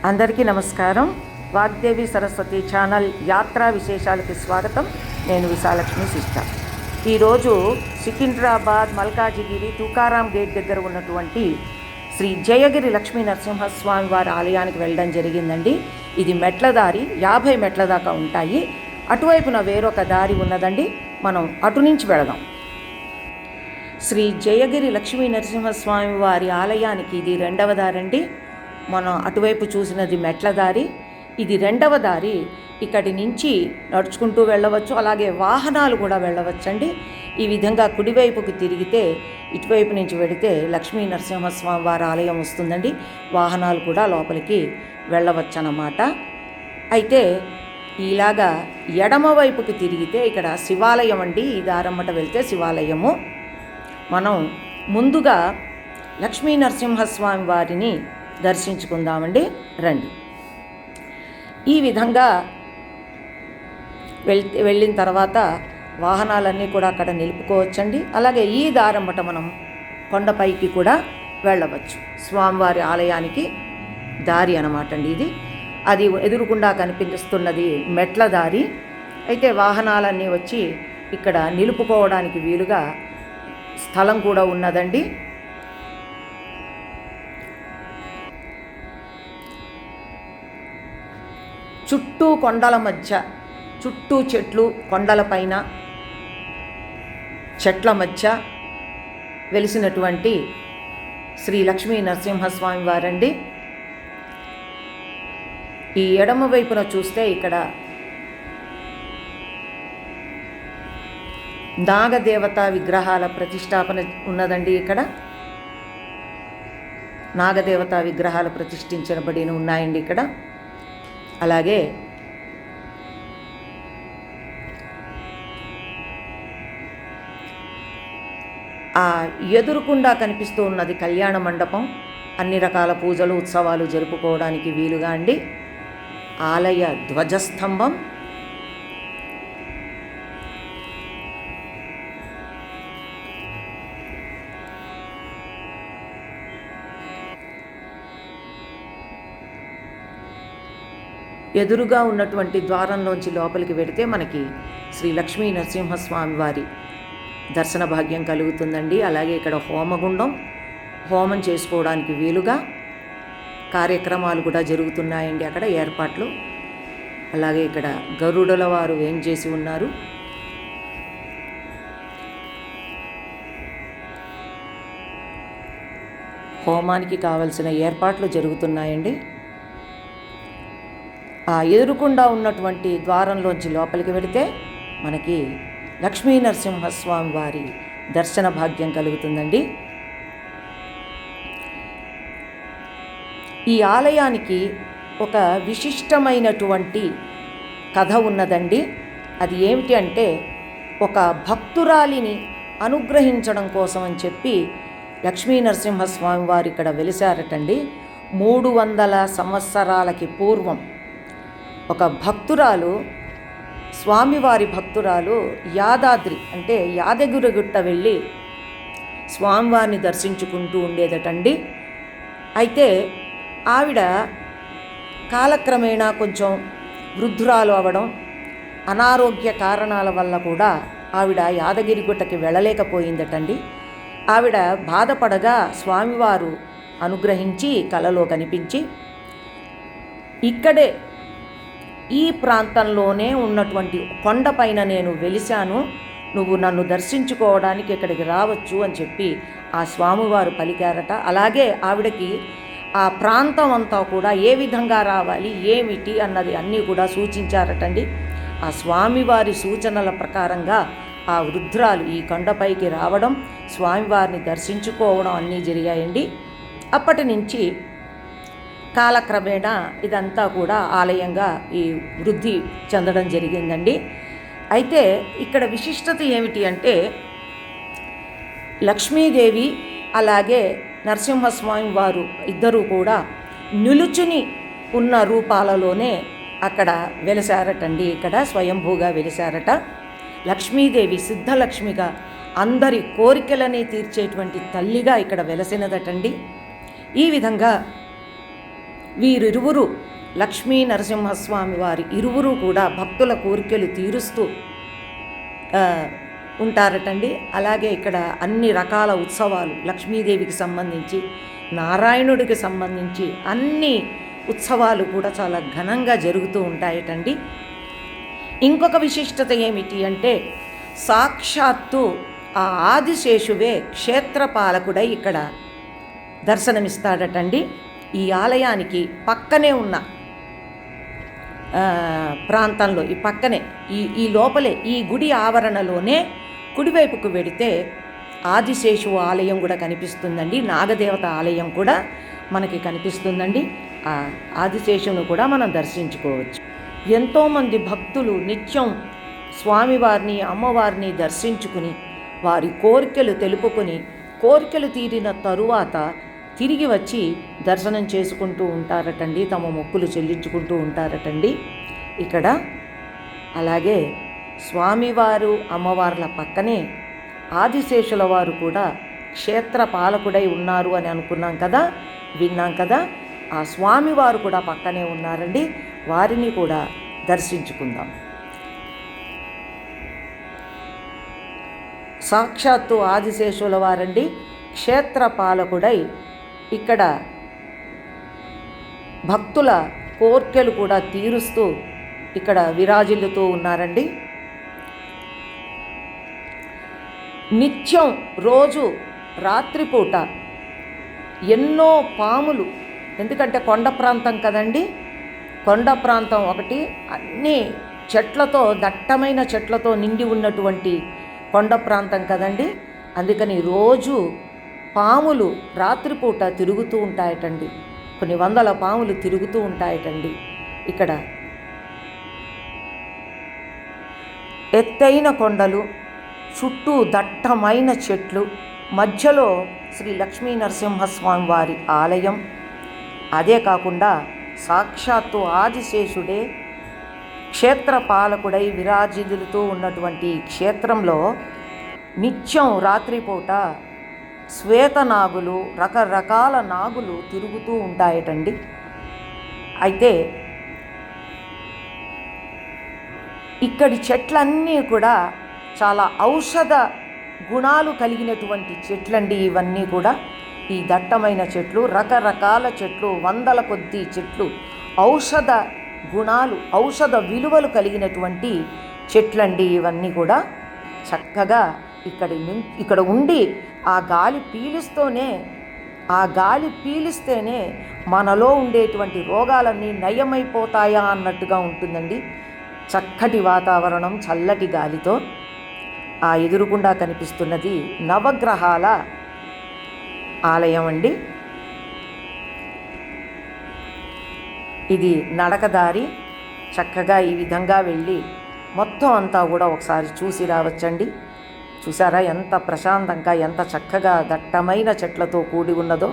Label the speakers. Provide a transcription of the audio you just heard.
Speaker 1: అందరికీ నమస్కారం. వాగ్దేవి సరస్వతి ఛానల్ యాత్రా విశేషాలకి స్వాగతం. నేను విశాలక్ష్మి సిస్టర్. ఈరోజు సికింద్రాబాద్ మల్కాజిగిరి తుకారాం గేట్ దగ్గర ఉన్నటువంటి శ్రీ జయగిరి లక్ష్మీ నరసింహస్వామి వారి ఆలయానికి వెళ్ళడం జరిగిందండి. ఇది మెట్ల దారి, 50 మెట్ల దాకా ఉంటాయి. అటువైపున వేరొక దారి ఉన్నదండి. మనం అటు నుంచి వెళదాం. శ్రీ జయగిరి లక్ష్మీ నరసింహస్వామి వారి ఆలయానికి ఇది 2వ దారండి. మనం అటువైపు చూసినది మెట్ల దారి, ఇది 2వ దారి. ఇక్కడి నుంచి నడుచుకుంటూ వెళ్ళవచ్చు, అలాగే వాహనాలు కూడా వెళ్ళవచ్చండి. ఈ విధంగా కుడివైపుకి తిరిగితే ఇటువైపు నుంచి వెళితే లక్ష్మీ నరసింహస్వామి వారి ఆలయం వస్తుందండి. వాహనాలు కూడా లోపలికి వెళ్ళవచ్చు అన్నమాట. అయితే ఇలాగా ఎడమ వైపుకి తిరిగితే ఇక్కడ శివాలయం అండి. ఈ దారమ్మట వెళ్తే శివాలయము. మనం ముందుగా లక్ష్మీ నరసింహస్వామి వారిని దర్శించుకుందామండి. రండి. ఈ విధంగా వెళ్ళిన తర్వాత వాహనాలన్నీ కూడా అక్కడ నిలుపుకోవచ్చండి. అలాగే ఈ దారమ్మట మనం కొండపైకి కూడా వెళ్ళవచ్చు. స్వామివారి ఆలయానికి దారి అన్నమాట అండి ఇది. అది ఎదురుకుండా కనిపిస్తున్నది మెట్ల దారి. అయితే వాహనాలన్నీ వచ్చి ఇక్కడ నిలుపుకోవడానికి వీలుగా స్థలం కూడా ఉన్నదండి. చుట్టూ కొండల మధ్య, చుట్టూ చెట్లు, కొండలపైన చెట్ల మధ్య వెలిసినటువంటి శ్రీ లక్ష్మీ నరసింహస్వామి వారండి. ఈ ఎడమ వైపున చూస్తే ఇక్కడ నాగదేవత విగ్రహాల ప్రతిష్టాపన ఉన్నదండి. ఇక్కడ నాగదేవత విగ్రహాలు ప్రతిష్ఠించబడిన ఉన్నాయండి ఇక్కడ. అలాగే ఆ ఎదురుకుండా కనిపిస్తూ ఉన్నది కళ్యాణ మండపం. అన్ని రకాల పూజలు, ఉత్సవాలు జరుపుకోవడానికి వీలుగా అండి. ఆలయ ధ్వజస్తంభం, ఎదురుగా ఉన్నటువంటి ద్వారంలోంచి లోపలికి వెళితే మనకి శ్రీ లక్ష్మీ నరసింహస్వామి వారి దర్శన భాగ్యం కలుగుతుందండి. అలాగే ఇక్కడ హోమగుండం, హోమం చేసుకోవడానికి వీలుగా కార్యక్రమాలు కూడా జరుగుతున్నాయండి అక్కడ ఏర్పాట్లు. అలాగే ఇక్కడ గరుడుల వారు ఏం చేసి ఉన్నారు. హోమానికి కావలసిన ఏర్పాట్లు జరుగుతున్నాయండి. ఆ ఎదురుకుండా ఉన్నటువంటి ద్వారంలోంచి లోపలికి వెళితే మనకి లక్ష్మీ నరసింహస్వామి వారి దర్శన భాగ్యం కలుగుతుందండి. ఈ ఆలయానికి ఒక విశిష్టమైనటువంటి కథ ఉన్నదండి. అది ఏమిటి అంటే, ఒక భక్తురాలిని అనుగ్రహించడం కోసం అని చెప్పి లక్ష్మీ నరసింహస్వామి వారు ఇక్కడ వెలిశారటండి. 300 సంవత్సరాలకి పూర్వం ఒక భక్తురాలు, స్వామివారి భక్తురాలు యాదాద్రి అంటే యాదగిరిగుట్ట వెళ్ళి స్వామివారిని దర్శించుకుంటూ ఉండేదటండి. అయితే ఆవిడ కాలక్రమేణా కొంచెం వృద్ధురాలు అవ్వడం, అనారోగ్య కారణాల వల్ల కూడా ఆవిడ యాదగిరిగుట్టకి వెళ్ళలేకపోయిందటండి. ఆవిడ బాధపడగా స్వామివారు అనుగ్రహించి కలలో కనిపించి, ఇక్కడే ఈ ప్రాంతంలోనే ఉన్నటువంటి కొండపైన నేను వెలిశాను, నువ్వు నన్ను దర్శించుకోవడానికి ఇక్కడికి రావచ్చు అని చెప్పి ఆ స్వామివారు పలికారట. అలాగే ఆవిడకి ఆ ప్రాంతం అంతా కూడా ఏ విధంగా రావాలి, ఏమిటి అన్నది అన్నీ కూడా సూచించారటండి. ఆ స్వామివారి సూచనల ప్రకారంగా ఆ వృద్ధురాలు ఈ కొండపైకి రావడం, స్వామివారిని దర్శించుకోవడం అన్నీ జరిగాయండి. అప్పటి నుంచి కాలక్రమేణా ఇదంతా కూడా ఆలయంగా ఈ వృద్ధి చెందడం జరిగిందండి. అయితే ఇక్కడ విశిష్టత ఏమిటి అంటే, లక్ష్మీదేవి అలాగే నరసింహస్వామి వారు ఇద్దరూ కూడా నిలుచుని ఉన్న రూపాలలోనే అక్కడ వెలిశారటండి. ఇక్కడ స్వయంభూగా వెలిశారట. లక్ష్మీదేవి సిద్ధలక్ష్మిగా అందరి కోరికలని తీర్చేటువంటి తల్లిగా ఇక్కడ వెలసినదటండి. ఈ విధంగా వీరిరువురు లక్ష్మీ నరసింహస్వామి వారి ఇరువురు కూడా భక్తుల కోరికలు తీరుస్తూ ఉంటారటండి. అలాగే ఇక్కడ అన్ని రకాల ఉత్సవాలు లక్ష్మీదేవికి సంబంధించి, నారాయణుడికి సంబంధించి అన్ని ఉత్సవాలు కూడా చాలా ఘనంగా జరుగుతూ ఉంటాయటండి. ఇంకొక విశిష్టత ఏమిటి అంటే, సాక్షాత్తు ఆ ఆదిశేషువే క్షేత్రపాలకుడై ఇక్కడ దర్శనమిస్తాడటండి. ఈ ఆలయానికి పక్కనే ఉన్న ప్రాంతంలో, ఈ పక్కనే ఈ లోపలే ఈ గుడి ఆవరణలోనే కుడివైపుకు వెడితే ఆదిశేషు ఆలయం కూడా కనిపిస్తుందండి. నాగదేవత ఆలయం కూడా మనకి కనిపిస్తుందండి. ఆ ఆదిశేషును కూడా మనం దర్శించుకోవచ్చు. ఎంతోమంది భక్తులు నిత్యం స్వామివారిని, అమ్మవారిని దర్శించుకుని వారి కోరికలు తెలుపుకొని, కోరికలు తీరిన తరువాత తిరిగి వచ్చి దర్శనం చేసుకుంటూ ఉంటారటండి, తమ మొక్కులు చెల్లించుకుంటూ ఉంటారటండి ఇక్కడ. అలాగే స్వామివారు అమ్మవార్ల పక్కనే ఆదిశేషుల వారు కూడా క్షేత్ర పాలకుడై ఉన్నారు అని అనుకున్నాం కదా, విన్నాం కదా. ఆ స్వామివారు కూడా పక్కనే ఉన్నారండి. వారిని కూడా దర్శించుకుందాం. సాక్షాత్తు ఆదిశేషుల వారండి క్షేత్ర పాలకుడై ఇక్కడ భక్తుల కోర్కెలు కూడా తీరుస్తూ ఇక్కడ విరాజిల్లుతూ ఉన్నారండి. నిత్యం రోజు రాత్రిపూట ఎన్నో పాములు, ఎందుకంటే కొండ ప్రాంతం కదండి, కొండ ప్రాంతం ఒకటి, అన్ని చెట్లతో, దట్టమైన చెట్లతో నిండి ఉన్నటువంటి కొండ ప్రాంతం కదండి. అందుకని రోజు పాములు రాత్రిపూట తిరుగుతూ ఉంటాయటండి. కొన్ని వందల పాములు తిరుగుతూ ఉంటాయటండి. ఇక్కడ ఎత్తైన కొండలు, చుట్టూ దట్టమైన చెట్లు, మధ్యలో శ్రీ లక్ష్మీ నరసింహస్వామి వారి ఆలయం. అదే కాకుండా సాక్షాత్తు ఆదిశేషుడే క్షేత్రపాలకుడై విరాజిల్లుతూ ఉన్నటువంటి క్షేత్రంలో నిత్యం రాత్రిపూట శ్వేతనాగులు, రకరకాల నాగులు తిరుగుతూ ఉంటాయటండి. అయితే ఇక్కడి చెట్లన్నీ కూడా చాలా ఔషధ గుణాలు కలిగినటువంటి చెట్లండి. ఇవన్నీ కూడా ఈ దట్టమైన చెట్లు, రకరకాల చెట్లు, వందల కొద్ది చెట్లు, ఔషధ గుణాలు, ఔషధ విలువలు కలిగినటువంటి చెట్లండి. ఇవన్నీ కూడా చక్కగా ఇక్కడ ఉండి ఆ గాలి పీలిస్తేనే మనలో ఉండేటువంటి రోగాలన్నీ నయమైపోతాయా అన్నట్టుగా ఉంటుందండి. చక్కటి వాతావరణం, చల్లటి గాలితో. ఆ ఎదురుగుండా కనిపిస్తున్నది నవగ్రహాల ఆలయం అండి. ఇది నడకదారి. చక్కగా ఈ విధంగా వెళ్ళి మొత్తం అంతా కూడా ఒకసారి చూసి రావచ్చండి. చూసారా ఎంత ప్రశాంతంగా, ఎంత చక్కగా దట్టమైన చెట్లతో కూడి ఉన్నదో.